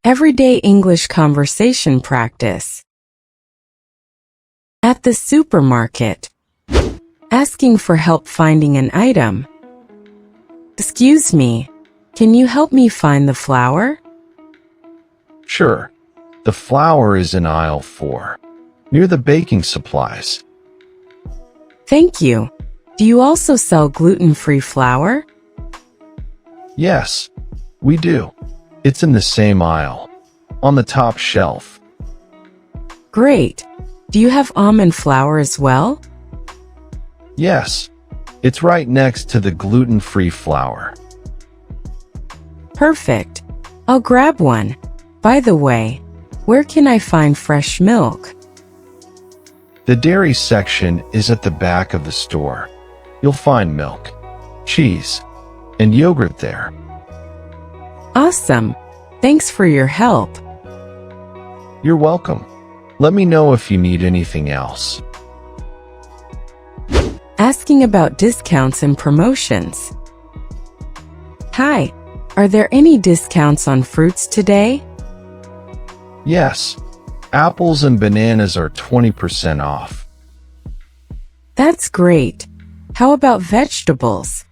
Everyday English conversation practice. At the supermarket. Asking for help finding an item. Excuse me, can you help me find the flour? Sure. The flour is in aisle 4, near the baking supplies. Thank you. Do you also sell gluten-free flour? Yes, we do. It's in the same aisle, on the top shelf. Great. Do you have almond flour as well? Yes, it's right next to the gluten-free flour. Perfect. I'll grab one. By the way, where can I find fresh milk? The dairy section is at the back of the store. You'll find milk, cheese, and yogurt there. Awesome. Thanks for your help. You're welcome. Let me know if you need anything else. Asking about discounts and promotions. Hi, are there any discounts on fruits today? Yes, apples and bananas are 20% off. That's great. How about vegetables?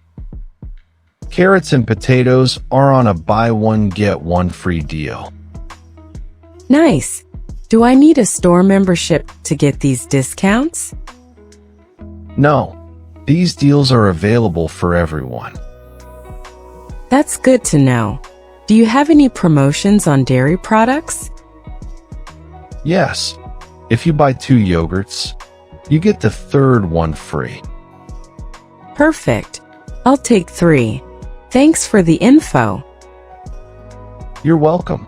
Carrots and potatoes are on a buy one get one free deal. Nice. Do I need a store membership to get these discounts? No, these deals are available for everyone. That's good to know. Do you have any promotions on dairy products? Yes, if you buy 2 yogurts, you get the third one free. Perfect. I'll take 3. Thanks for the info. You're welcome.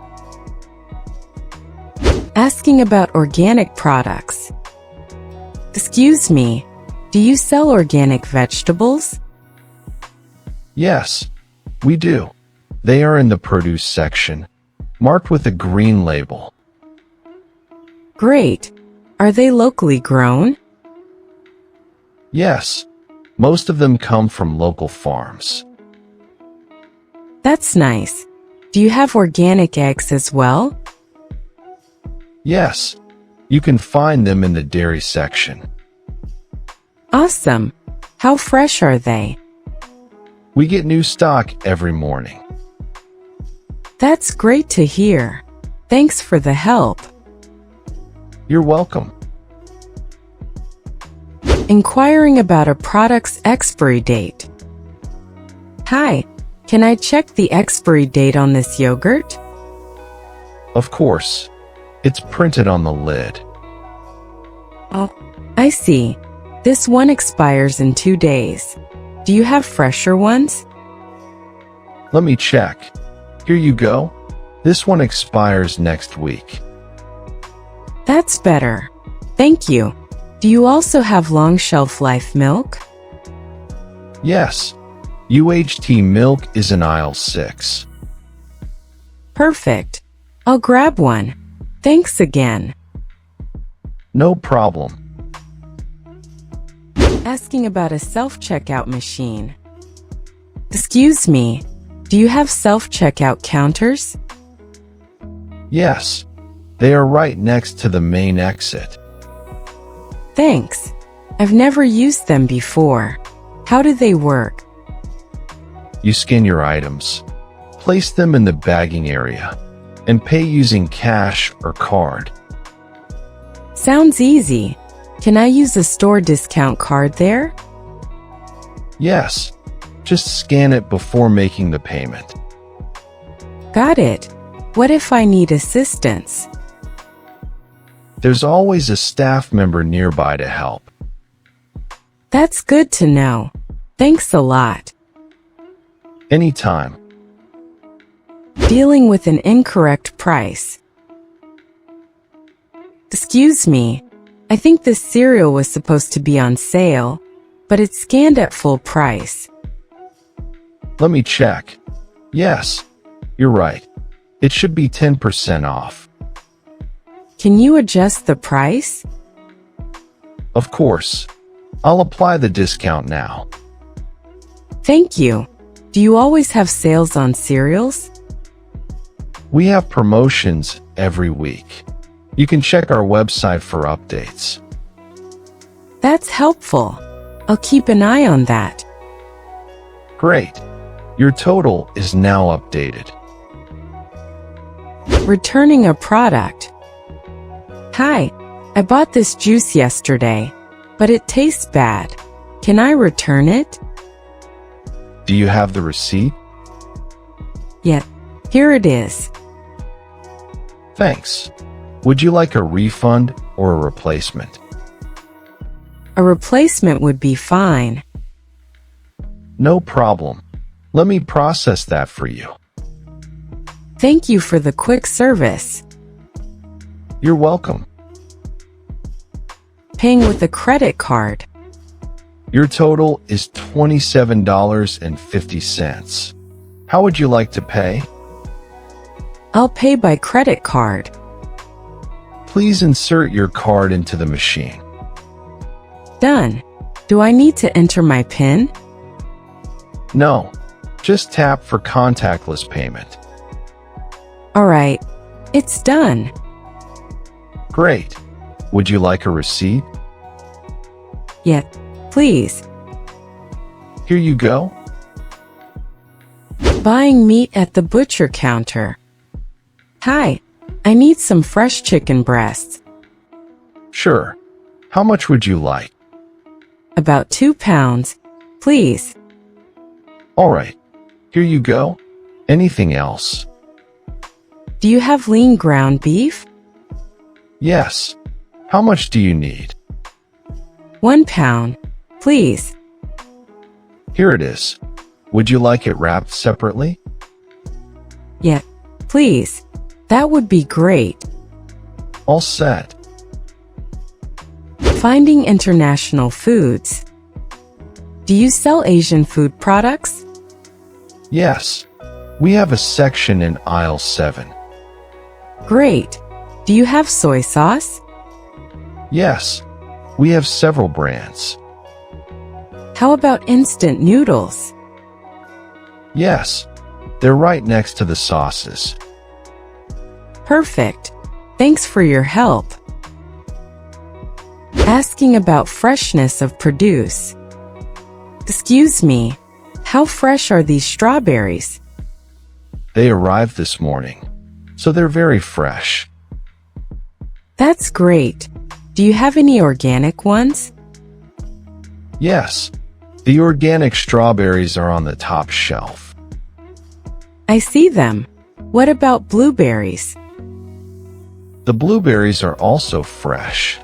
Asking about organic products. Excuse me, do you sell organic vegetables? Yes, we do. They are in the produce section, marked with a green label. Great. Are they locally grown? Yes, most of them come from local farms. That's nice. Do you have organic eggs as well? Yes, you can find them in the dairy section. Awesome. How fresh are they? We get new stock every morning. That's great to hear. Thanks for the help. You're welcome. Inquiring about a product's expiry date. Hi, can I check the expiry date on this yogurt? Of course, it's printed on the lid. Oh, I see. This one expires in 2 days. Do you have fresher ones? Let me check. Here you go. This one expires next week. That's better. Thank you. Do you also have long shelf life milk? Yes, UHT milk is in aisle 6. Perfect. I'll grab one. Thanks again. No problem. Asking about a self-checkout machine. Excuse me, do you have self-checkout counters? Yes, they are right next to the main exit. Thanks. I've never used them before. How do they work? You scan your items, place them in the bagging area, and pay using cash or card. Sounds easy. Can I use a store discount card there? Yes, just scan it before making the payment. Got it. What if I need assistance? There's always a staff member nearby to help. That's good to know. Thanks a lot. Anytime. Dealing with an incorrect price. Excuse me, I think this cereal was supposed to be on sale, but it's scanned at full price. Let me check. Yes, you're right. It should be 10% off. Can you adjust the price? Of course. I'll apply the discount now. Thank you. Do you always have sales on cereals? We have promotions every week. You can check our website for updates. That's helpful. I'll keep an eye on that. Great. Your total is now updated. Returning a product. Hi, I bought this juice yesterday, but it tastes bad. Can I return it? Do you have the receipt? Yep, here it is. Thanks. Would you like a refund or a replacement? A replacement would be fine. No problem. Let me process that for you. Thank you for the quick service. You're welcome. Paying with a credit card. Your total is $27.50. How would you like to pay? I'll pay by credit card. Please insert your card into the machine. Done. Do I need to enter my PIN? No, just tap for contactless payment. Alright, it's done. Great. Would you like a receipt? Yep, please. Here you go. Buying meat at the butcher counter. Hi, I need some fresh chicken breasts. Sure. How much would you like? About 2 pounds, please. All right. Here you go. Anything else? Do you have lean ground beef? Yes. How much do you need? 1 pound, please. Here it is. Would you like it wrapped separately? Yep, please. That would be great. All set. Finding international foods. Do you sell Asian food products? Yes. We have a section in aisle 7. Great. Do you have soy sauce? Yes. We have several brands. How about instant noodles? Yes. They're right next to the sauces. Perfect. Thanks for your help. Asking about freshness of produce. Excuse me, how fresh are these strawberries? They arrived this morning, so they're very fresh. That's great. Do you have any organic ones? Yes. The organic strawberries are on the top shelf. I see them. What about blueberries? The blueberries are also fresh,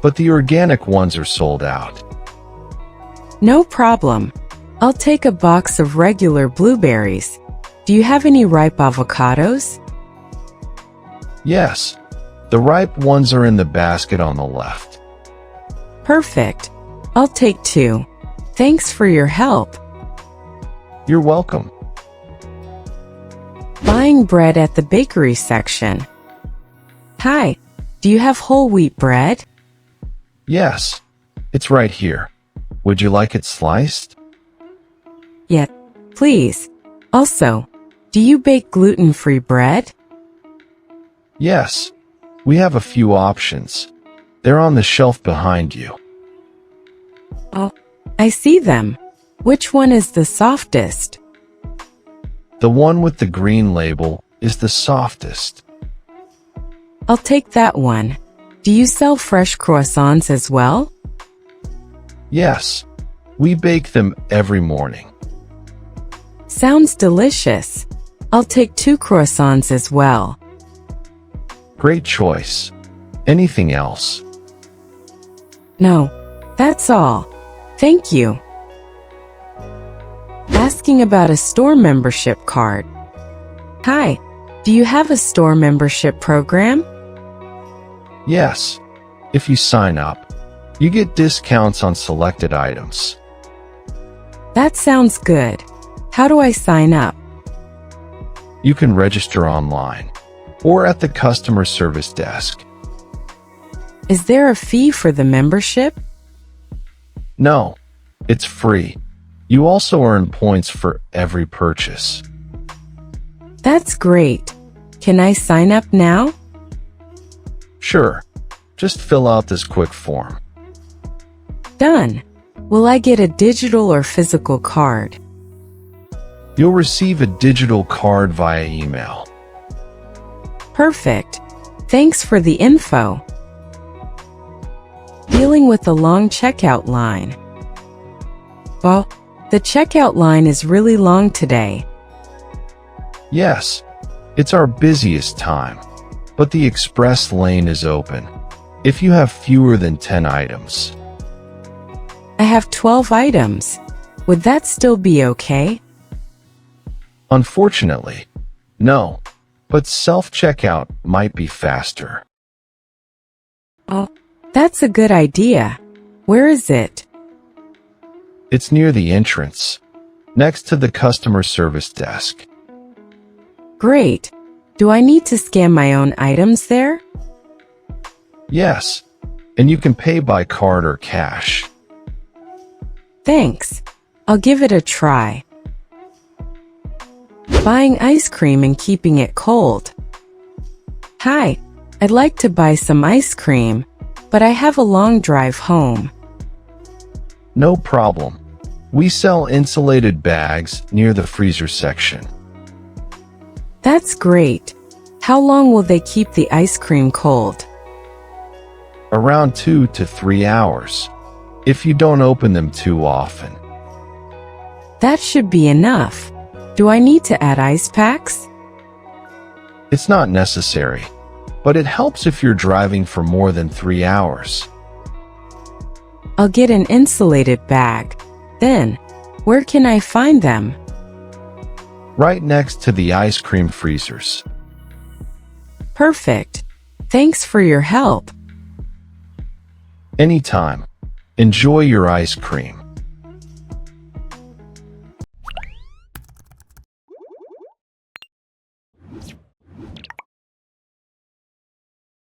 but the organic ones are sold out. No problem. I'll take a box of regular blueberries. Do you have any ripe avocados? Yes. The ripe ones are in the basket on the left. Perfect. I'll take 2. Thanks for your help. You're welcome. Buying bread at the bakery section. Hi, do you have whole wheat bread? Yes. It's right here. Would you like it sliced? Yep, please. Also, do you bake gluten-free bread? Yes. We have a few options. They're on the shelf behind you. Oh, I see them. Which one is the softest? The one with the green label is the softest. I'll take that one. Do you sell fresh croissants as well? Yes. We bake them every morning. Sounds delicious. I'll take 2 croissants as well. Great choice. Anything else? No, that's all. Thank you. Asking about a store membership card. Hi, do you have a store membership program? Yes. If you sign up, you get discounts on selected items. That sounds good. How do I sign up? You can register online or at the customer service desk. Is there a fee for the membership? No, it's free. You also earn points for every purchase. That's great. Can I sign up now? Sure. Just fill out this quick form. Done. Will I get a digital or physical card? You'll receive a digital card via email. Perfect. Thanks for the info. Dealing with a long checkout line. Well, the checkout line is really long today. Yes, it's our busiest time, but the express lane is open if you have fewer than 10 items. I have 12 items. Would that still be okay? Unfortunately, no, but self-checkout might be faster. Oh, that's a good idea. Where is it? It's near the entrance, next to the customer service desk. Great. Do I need to scan my own items there? Yes, and you can pay by card or cash. Thanks. I'll give it a try. Buying ice cream and keeping it cold. Hi, I'd like to buy some ice cream, but I have a long drive home. No problem. We sell insulated bags near the freezer section. That's great. How long will they keep the ice cream cold? Around 2 to 3 hours, if you don't open them too often. That should be enough. Do I need to add ice packs? It's not necessary, but it helps if you're driving for more than 3 hours. I'll get an insulated bag. Then, where can I find them? Right next to the ice cream freezers. Perfect. Thanks for your help. Anytime. Enjoy your ice cream.